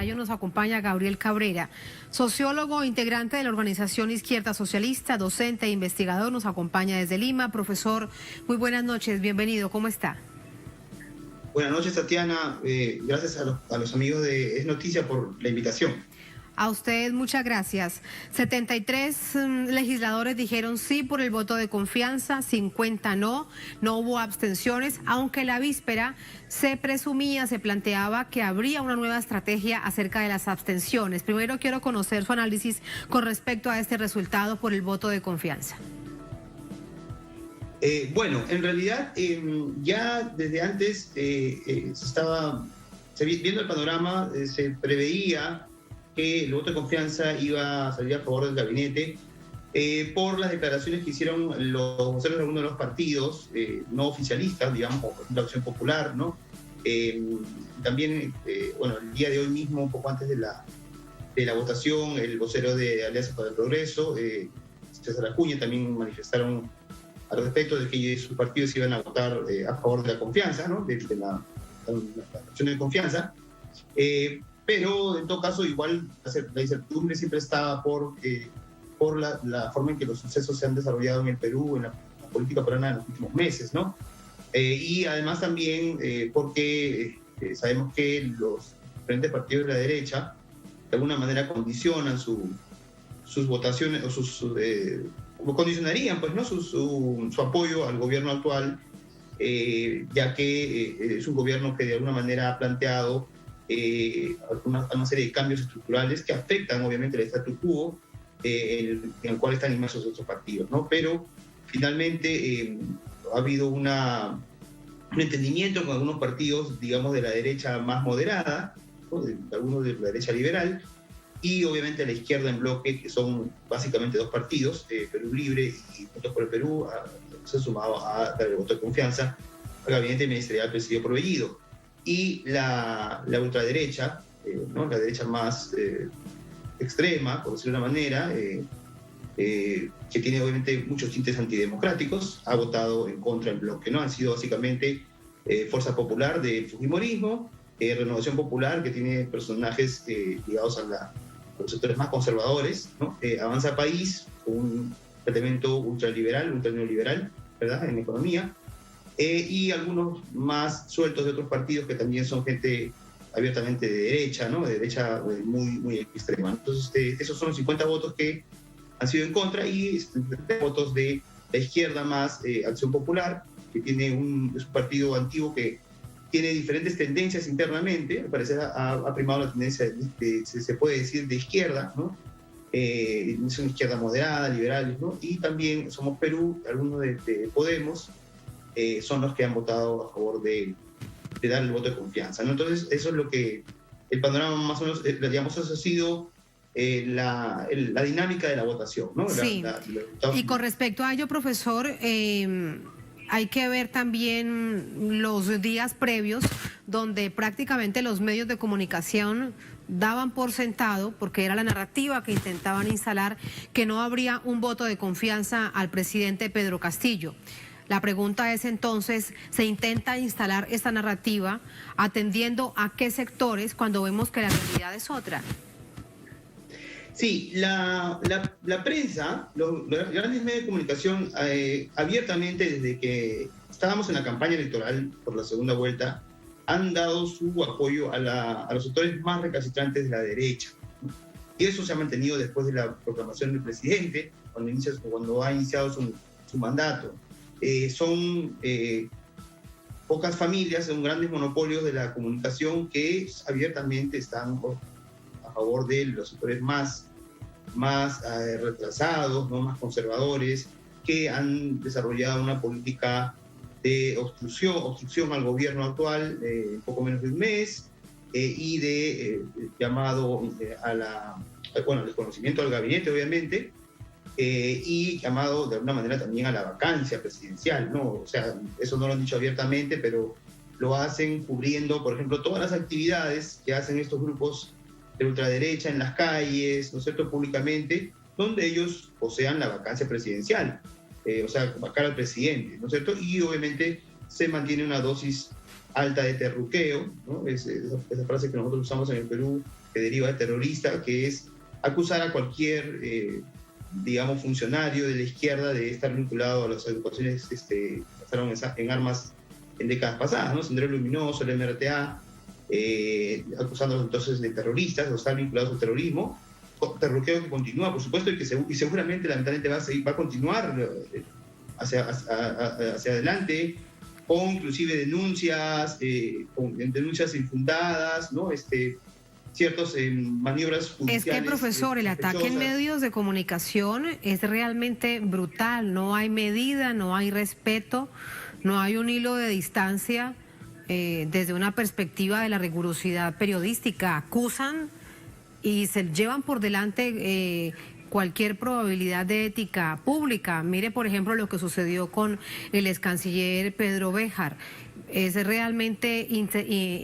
ello nos acompaña Gabriel Cabrera, sociólogo, integrante de la organización Izquierda Socialista, docente e investigador, nos acompaña desde Lima. Profesor, muy buenas noches, bienvenido, ¿cómo está? Buenas noches, Tatiana. Gracias a los amigos de Es Noticia por la invitación. A usted muchas gracias. 73 legisladores dijeron sí por el voto de confianza, 50 no hubo abstenciones, aunque la víspera se presumía, se planteaba que habría una nueva estrategia acerca de las abstenciones. Primero quiero conocer su análisis con respecto a este resultado por el voto de confianza. Bueno, en realidad ya desde antes viendo el panorama, se preveía que el voto de confianza iba a salir a favor del gabinete por las declaraciones que hicieron los voceros de algunos de los partidos no oficialistas, digamos, como por ejemplo Acción Popular, ¿no? También, bueno, el día de hoy mismo, un poco antes de la votación, el vocero de Alianza para el Progreso, César Acuña, también manifestaron al respecto de que sus partidos iban a votar a favor de la confianza, ¿no? de la acción de confianza. Pero en todo caso, igual la incertidumbre siempre está por la forma en que los sucesos se han desarrollado en el Perú, en la política peruana en los últimos meses, ¿no? Y además también porque sabemos que los diferentes partidos de la derecha de alguna manera condicionan sus votaciones, o condicionarían pues, ¿no? su apoyo al gobierno actual, ya que es un gobierno que de alguna manera ha planteado una serie de cambios estructurales que afectan obviamente el statu quo en el cual están inmersos otros partidos, ¿no? Pero finalmente ha habido un entendimiento con algunos partidos, digamos, de la derecha más moderada, ¿no? Algunos de la derecha liberal, y obviamente la izquierda en bloque, que son básicamente dos partidos, Perú Libre y Juntos por el Perú, se han sumado a dar el voto de confianza al gabinete ministerial presidido por Bellido. Y la ultraderecha, ¿no? La derecha más extrema, por decirlo de una manera, que tiene obviamente muchos tintes antidemocráticos, ha votado en contra del bloque, ¿no? Han sido básicamente Fuerza Popular del Fujimorismo, Renovación Popular, que tiene personajes ligados a los sectores más conservadores, ¿no? Avanza País, un planteamiento ultraliberal, ultraneoliberal, ¿verdad?, en economía, y algunos más sueltos de otros partidos que también son gente abiertamente de derecha, ¿no? De derecha muy, muy extrema. Entonces, esos son los 50 votos que han sido en contra y 30 votos de la izquierda más Acción Popular, que es un partido antiguo que tiene diferentes tendencias internamente. Al parecer ha primado la tendencia, se puede decir, de izquierda, ¿no? Es una izquierda moderada, liberales, ¿no? Y también Somos Perú, algunos de Podemos, son los que han votado a favor de dar el voto de confianza, ¿no? Entonces, eso es lo que el panorama más o menos, digamos, eso ha sido la dinámica de la votación, ¿no? Sí. Y con respecto a ello, profesor, hay que ver también los días previos donde prácticamente los medios de comunicación daban por sentado, porque era la narrativa que intentaban instalar, que no habría un voto de confianza al presidente Pedro Castillo. La pregunta es entonces, ¿se intenta instalar esta narrativa atendiendo a qué sectores cuando vemos que la realidad es otra? Sí, la prensa, los grandes medios de comunicación, abiertamente desde que estábamos en la campaña electoral por la segunda vuelta, han dado su apoyo a los sectores más recalcitrantes de la derecha, ¿no? Y eso se ha mantenido después de la proclamación del presidente, cuando ha iniciado su mandato. Son pocas familias, son grandes monopolios de la comunicación que abiertamente están a favor de los sectores más retrasados, ¿no? Más conservadores, que han desarrollado una política de obstrucción al gobierno actual poco menos de un mes, y de llamado al desconocimiento del gabinete, obviamente, y llamado de alguna manera también a la vacancia presidencial, ¿no? O sea, eso no lo han dicho abiertamente, pero lo hacen cubriendo, por ejemplo, todas las actividades que hacen estos grupos de ultraderecha en las calles, ¿no es cierto?, públicamente, donde ellos posean la vacancia presidencial, o sea, vacar al presidente, ¿no es cierto? Y obviamente se mantiene una dosis alta de terruqueo, ¿no? Esa frase que nosotros usamos en el Perú, que deriva de terrorista, que es acusar a cualquier, digamos, funcionario de la izquierda de estar vinculado a las agrupaciones que pasaron en armas en décadas pasadas, ¿no? Sendero Luminoso, el MRTA, acusándolos entonces de terroristas o estar vinculados al terrorismo. Terruqueo que continúa, por supuesto, y seguramente, lamentablemente, va a continuar hacia adelante, con inclusive denuncias, denuncias infundadas, ¿no? Ciertas maniobras judiciales. Es que, profesor, el ataque en medios de comunicación es realmente brutal. No hay medida, no hay respeto, no hay un hilo de distancia desde una perspectiva de la rigurosidad periodística. Acusan y se llevan por delante cualquier probabilidad de ética pública. Mire, por ejemplo, lo que sucedió con el ex canciller Pedro Béjar. Es realmente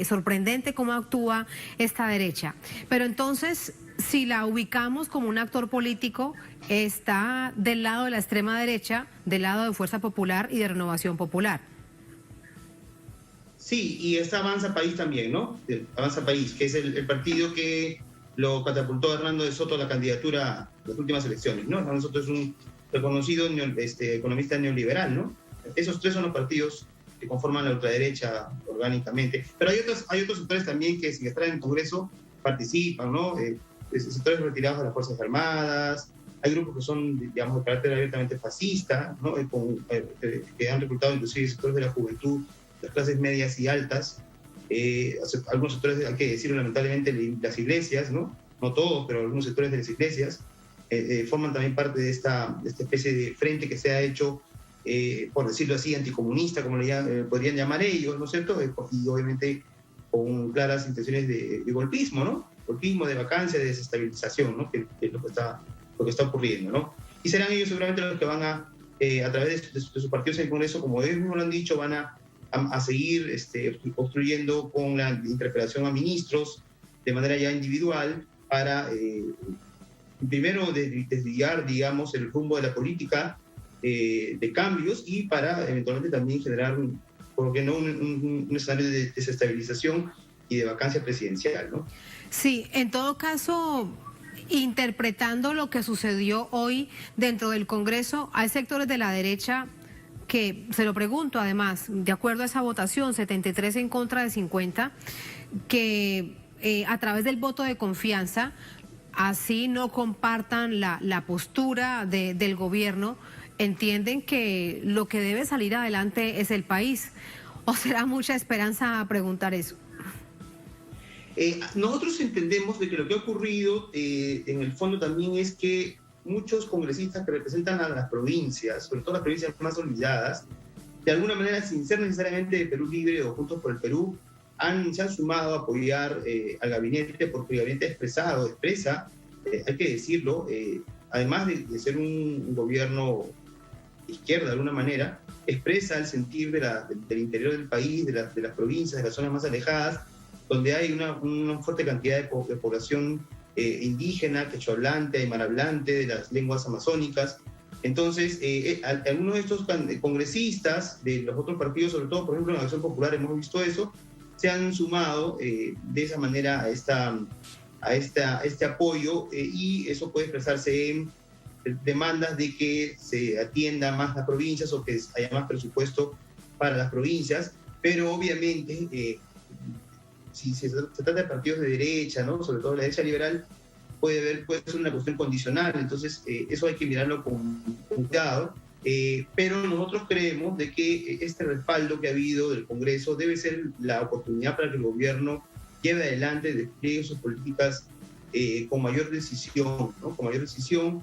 sorprendente cómo actúa esta derecha. Pero entonces, si la ubicamos como un actor político, está del lado de la extrema derecha, del lado de Fuerza Popular y de Renovación Popular. Sí, y está Avanza País también, ¿no? Avanza País, que es el partido que lo catapultó a Hernando de Soto a la candidatura a las últimas elecciones, ¿no? Hernando de Soto es un reconocido economista neoliberal, ¿no? Esos tres son los partidos que conforman la ultraderecha orgánicamente. Pero hay otros sectores también que, sin estar en el Congreso, participan, ¿no? Sectores retirados de las Fuerzas Armadas, hay grupos que son, digamos, de carácter abiertamente fascista, ¿no? Que han reclutado inclusive sectores de la juventud, las clases medias y altas. Algunos sectores, hay que decirlo lamentablemente, las iglesias, ¿no? No todos, pero algunos sectores de las iglesias forman también parte de esta especie de frente que se ha hecho, por decirlo así, anticomunista, como podrían llamar ellos, ¿no es cierto? Y obviamente con claras intenciones de golpismo, ¿no? Golpismo, de vacancia, de desestabilización, ¿no? Que es lo que está ocurriendo, ¿no? Y serán ellos seguramente los que van a través de sus partidos en el Congreso, como ellos mismos lo han dicho, van a seguir obstruyendo con la interpelación a ministros de manera ya individual para, primero, desviar, digamos, el rumbo de la política de cambios y para eventualmente también generar, ¿por qué no?, un escenario de desestabilización y de vacancia presidencial, ¿no? Sí, en todo caso, interpretando lo que sucedió hoy dentro del Congreso, hay sectores de la derecha que, se lo pregunto además, de acuerdo a esa votación, 73 en contra de 50, que a través del voto de confianza, así no compartan la postura del gobierno, entienden que lo que debe salir adelante es el país. ¿O será mucha esperanza preguntar eso? Nosotros entendemos de que lo que ha ocurrido en el fondo también es que muchos congresistas que representan a las provincias, sobre todo las provincias más olvidadas, de alguna manera, sin ser necesariamente de Perú Libre o Juntos por el Perú, se han sumado a apoyar al gabinete, porque el gabinete expresa, hay que decirlo, además de ser un gobierno de izquierda de alguna manera, expresa el sentir del interior del país, de las provincias, de las zonas más alejadas, donde hay una fuerte cantidad de población indígena, quechohablante, aymarhablante, de las lenguas amazónicas. Entonces, algunos de estos congresistas de los otros partidos, sobre todo, por ejemplo, en Acción Popular hemos visto eso, se han sumado de esa manera a este apoyo, y eso puede expresarse en demandas de que se atienda más las provincias o que haya más presupuesto para las provincias, pero obviamente si se trata de partidos de derecha, ¿no?, sobre todo la derecha liberal, puede ser una cuestión condicional, entonces eso hay que mirarlo con cuidado, pero nosotros creemos de que este respaldo que ha habido del Congreso debe ser la oportunidad para que el gobierno lleve adelante, despliegue sus políticas con mayor decisión, ¿no? Con mayor decisión.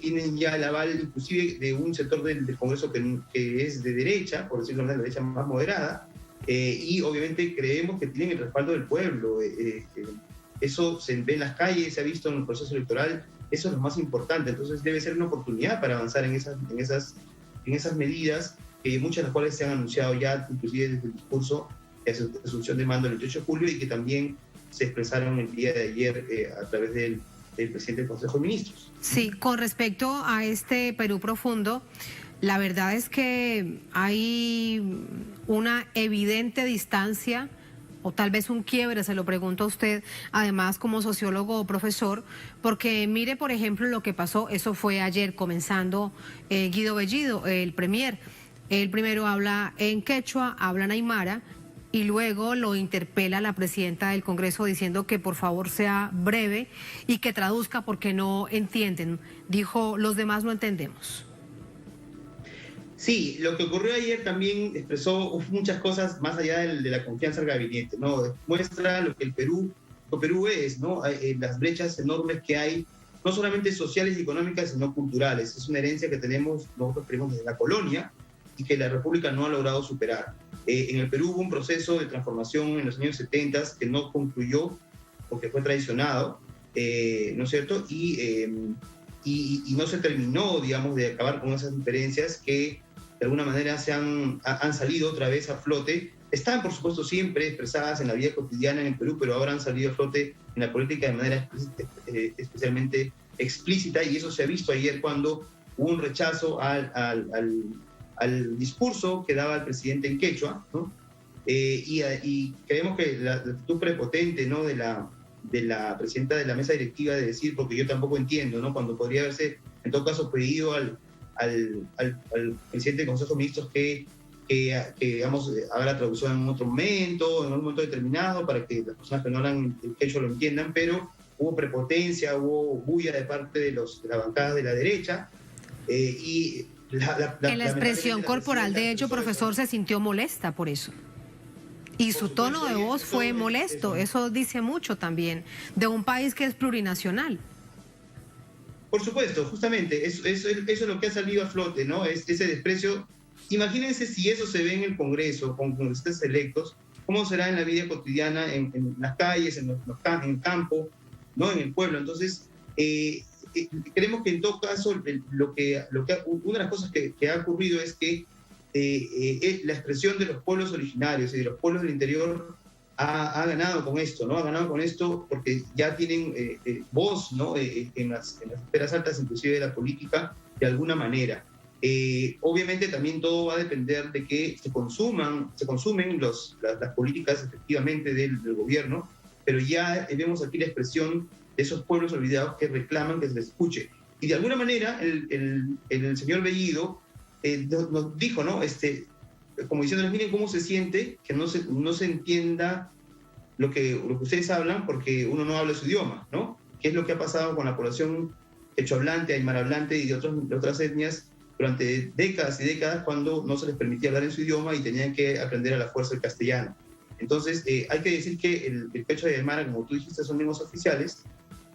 Tienen ya el aval inclusive de un sector del Congreso que es de derecha, por decirlo de una derecha más moderada, y obviamente creemos que tienen el respaldo del pueblo. Eso se ve en las calles, se ha visto en el proceso electoral, eso es lo más importante. Entonces debe ser una oportunidad para avanzar en esas medidas, muchas de las cuales se han anunciado ya, inclusive desde el discurso de asunción de mando el 28 de julio, y que también se expresaron el día de ayer a través del presidente del Consejo de Ministros. Sí, con respecto a este Perú profundo, La verdad es que hay una evidente distancia o tal vez un quiebre, se lo pregunto a usted, además como sociólogo o profesor, porque mire, por ejemplo, lo que pasó, eso fue ayer, comenzando Guido Bellido, el premier. Él primero habla en quechua, habla en aymara, y luego lo interpela la presidenta del Congreso diciendo que por favor sea breve y que traduzca porque no entienden. Dijo, los demás no entendemos. Sí, lo que ocurrió ayer también expresó muchas cosas más allá de la confianza al gabinete, ¿no? Muestra lo que el Perú es, ¿no? Las brechas enormes que hay, no solamente sociales y económicas, sino culturales. Es una herencia que tenemos, nosotros creemos, desde la colonia y que la República no ha logrado superar. En el Perú hubo un proceso de transformación en los años 70 que no concluyó porque fue traicionado, ¿no es cierto? Y no se terminó, digamos, de acabar con esas diferencias que de alguna manera han salido otra vez a flote. Están, por supuesto, siempre expresadas en la vida cotidiana en el Perú, pero ahora han salido a flote en la política de manera especialmente explícita, y eso se ha visto ayer cuando hubo un rechazo al discurso que daba el presidente en quechua, ¿no? Y creemos que la actitud prepotente, ¿no?, de la presidenta de la mesa directiva de decir, porque yo tampoco entiendo, ¿no?, cuando podría haberse, en todo caso, pedido al presidente del Consejo de Ministros que digamos, haga la traducción en otro momento, en un momento determinado, para que las personas que no hablan el quechua lo entiendan, pero hubo prepotencia, hubo bulla de parte de la bancada de la derecha, y en la expresión corporal, de hecho, profesor, se sintió molesta por eso. Y su tono de voz fue molesto. Eso dice mucho también de un país que es plurinacional. Por supuesto, justamente, eso es lo que ha salido a flote, ¿no? Ese desprecio. Imagínense si eso se ve en el Congreso, con congresistas electos, cómo será en la vida cotidiana, en las calles, en el campo, ¿no?, en el pueblo. Entonces, creemos que en todo caso, una de las cosas que ha ocurrido es que la expresión de los pueblos originarios y de los pueblos del interior ha ganado con esto, ¿no? Ha ganado con esto porque ya tienen voz, ¿no?, en las esferas altas, inclusive de la política, de alguna manera. Obviamente también todo va a depender de que se consumen las políticas efectivamente del gobierno, pero ya vemos aquí la expresión de esos pueblos olvidados que reclaman que se les escuche. Y de alguna manera el señor Bellido nos dijo, ¿no?, como diciéndoles, miren cómo se siente que no se entienda lo que ustedes hablan porque uno no habla su idioma, ¿no? ¿Qué es lo que ha pasado con la población quechohablante, aymara-hablante y de otras etnias durante décadas y décadas, cuando no se les permitía hablar en su idioma y tenían que aprender a la fuerza el castellano? Entonces, hay que decir que el quechua y el aymara, como tú dijiste, son lenguas oficiales.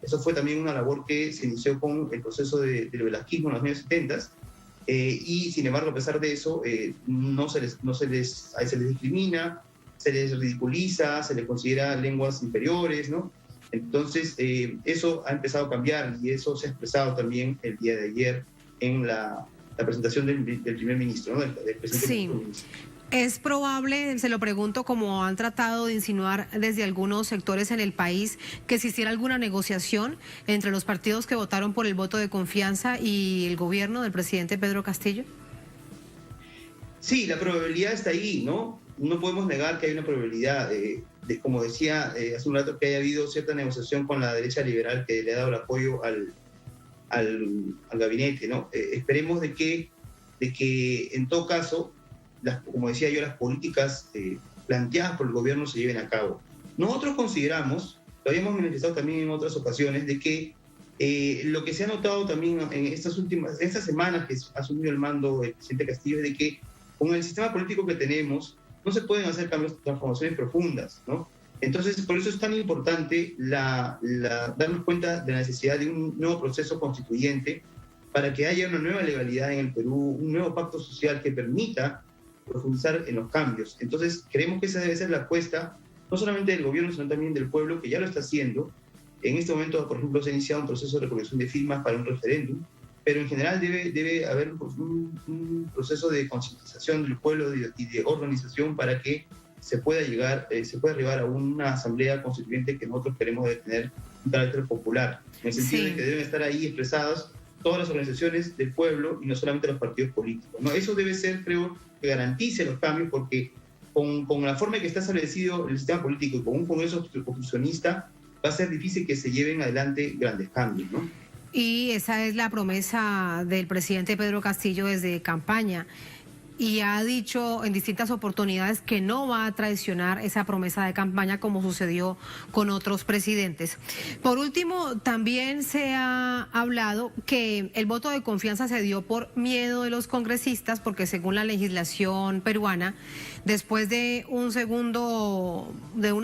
Eso fue también una labor que se inició con el proceso del velasquismo en los años 70, y sin embargo, a pesar de eso, se les discrimina, se les ridiculiza, se les considera lenguas inferiores, ¿no? Entonces, eso ha empezado a cambiar, y eso se ha expresado también el día de ayer en la presentación del primer ministro, ¿no?, del presidente. Sí. Del ministro. Es probable, se lo pregunto, como han tratado de insinuar desde algunos sectores en el país, que existiera alguna negociación entre los partidos que votaron por el voto de confianza y el gobierno del presidente Pedro Castillo. Sí, la probabilidad está ahí, ¿no? No podemos negar que hay una probabilidad, como decía hace un rato, que haya habido cierta negociación con la derecha liberal que le ha dado el apoyo al gabinete, ¿no? Esperemos de que en todo caso, como decía yo, las políticas planteadas por el gobierno se lleven a cabo. Nosotros consideramos, lo habíamos manifestado también en otras ocasiones, de que lo que se ha notado también en estas semanas que ha asumido el mando el presidente Castillo, es de que con el sistema político que tenemos no se pueden hacer transformaciones profundas, ¿no? Entonces, por eso es tan importante darnos cuenta de la necesidad de un nuevo proceso constituyente para que haya una nueva legalidad en el Perú, un nuevo pacto social que permita profundizar en los cambios. Entonces, creemos que esa debe ser la apuesta, no solamente del gobierno, sino también del pueblo, que ya lo está haciendo. En este momento, por ejemplo, se ha iniciado un proceso de recolección de firmas para un referéndum, pero en general debe haber un proceso de concientización del pueblo y de organización para que se pueda arribar a una asamblea constituyente que nosotros queremos de tener un carácter popular, en el sentido de que deben estar ahí expresados todas las organizaciones del pueblo y no solamente los partidos políticos, ¿no? Eso debe ser, creo, que garantice los cambios, porque con la forma en que está establecido el sistema político y con un Congreso obstruccionista va a ser difícil que se lleven adelante grandes cambios, ¿no? Y esa es la promesa del presidente Pedro Castillo desde campaña. Y ha dicho en distintas oportunidades que no va a traicionar esa promesa de campaña como sucedió con otros presidentes. Por último, también se ha hablado que el voto de confianza se dio por miedo de los congresistas, porque según la legislación peruana, después de una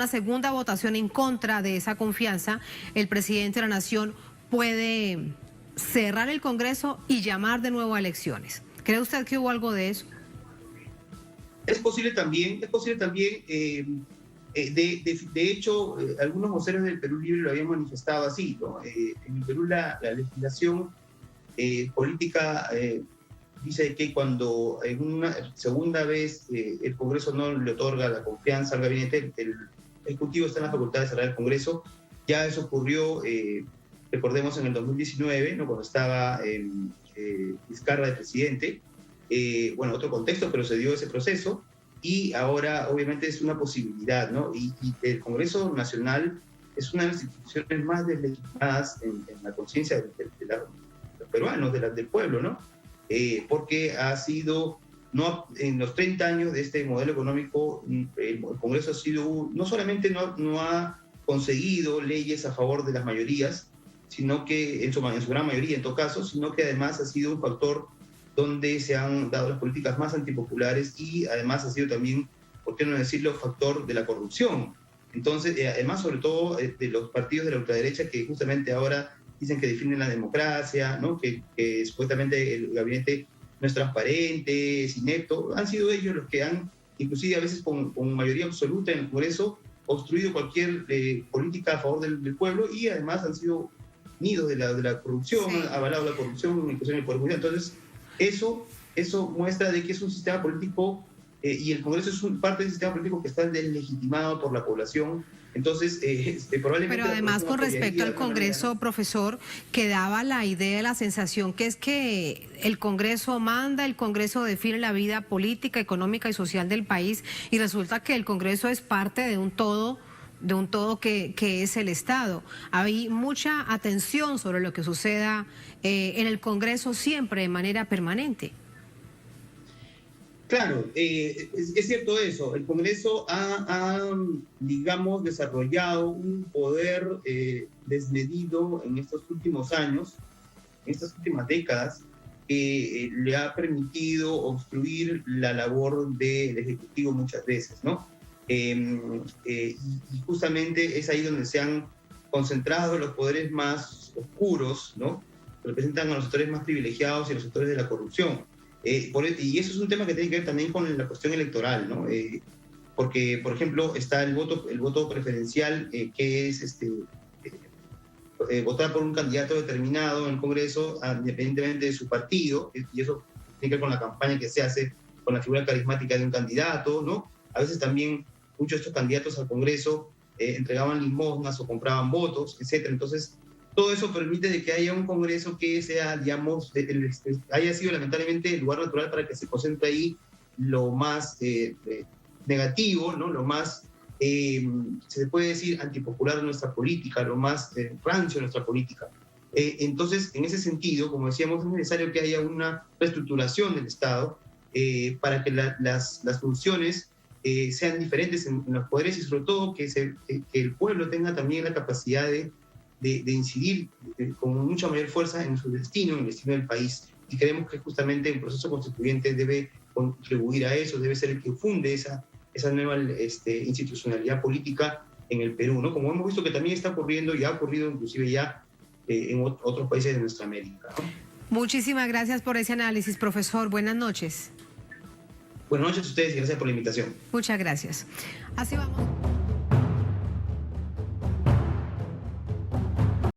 segunda votación en contra de esa confianza, el presidente de la Nación puede cerrar el Congreso y llamar de nuevo a elecciones. ¿Cree usted que hubo algo de eso? Es posible también, de hecho, algunos voceros del Perú Libre lo habían manifestado así, ¿no? En el Perú la legislación política dice que cuando en una segunda vez el Congreso no le otorga la confianza al gabinete, el Ejecutivo está en la facultad de cerrar el Congreso. Ya eso ocurrió, recordemos, en el 2019, ¿no? Cuando estaba Vizcarra de presidente. Bueno, otro contexto, pero se dio ese proceso y ahora obviamente es una posibilidad, ¿no? Y el Congreso Nacional es una de las instituciones más deslegitimadas en la conciencia de los peruanos, del pueblo, ¿no? Porque ha sido, en los 30 años de este modelo económico, el Congreso ha sido, no solamente no ha conseguido leyes a favor de las mayorías, sino que en su gran mayoría en todo caso, sino que además ha sido un factor donde se han dado las políticas más antipopulares y además ha sido también, por qué no decirlo, factor de la corrupción. Entonces, además, sobre todo, de los partidos de la ultraderecha que justamente ahora dicen que defienden la democracia, ¿no? que supuestamente el gabinete no es transparente, es inepto, han sido ellos los que han, inclusive a veces con mayoría absoluta en el Congreso, obstruido cualquier política a favor del pueblo y además han sido nidos de la corrupción, sí. Han avalado la corrupción, incluso en el Poder Judicial. Entonces, eso muestra de que es un sistema político y el Congreso es parte del sistema político que está deslegitimado por la población. Entonces, probablemente... Pero además, con respecto al Congreso, profesor, quedaba la idea, la sensación que es que el Congreso manda, el Congreso define la vida política, económica y social del país, y resulta que el Congreso es parte de un todo que es el Estado. Hay mucha atención sobre lo que suceda en el Congreso siempre de manera permanente. Claro, es cierto eso. El Congreso ha, digamos, desarrollado un poder desmedido en estos últimos años, en estas últimas décadas, que le ha permitido obstruir la labor del Ejecutivo muchas veces, ¿no? Y justamente es ahí donde se han concentrado los poderes más oscuros, ¿no? Representan a los sectores más privilegiados y a los sectores de la corrupción. Y eso es un tema que tiene que ver también con la cuestión electoral, ¿no? Porque, por ejemplo, está el voto preferencial, que es votar por un candidato determinado en el Congreso, independientemente de su partido, y eso tiene que ver con la campaña que se hace con la figura carismática de un candidato, ¿no? A veces también muchos de estos candidatos al Congreso entregaban limosnas o compraban votos, etc. Entonces, todo eso permite de que haya un Congreso que sea, digamos, haya sido lamentablemente el lugar natural para que se concentre ahí lo más negativo, ¿no? Lo más, se puede decir, antipopular de nuestra política, lo más rancio de nuestra política. Entonces, en ese sentido, como decíamos, es necesario que haya una reestructuración del Estado para que las funciones sean diferentes en los poderes y sobre todo que el pueblo tenga también la capacidad de incidir con mucha mayor fuerza en su destino, en el destino del país. Y creemos que justamente el proceso constituyente debe contribuir a eso, debe ser el que funde esa nueva institucionalidad política en el Perú, ¿no? Como hemos visto que también está ocurriendo y ha ocurrido inclusive ya en otros países de nuestra América, ¿no? Muchísimas gracias por ese análisis, profesor. Buenas noches. Buenas noches a ustedes y gracias por la invitación. Muchas gracias. Así vamos.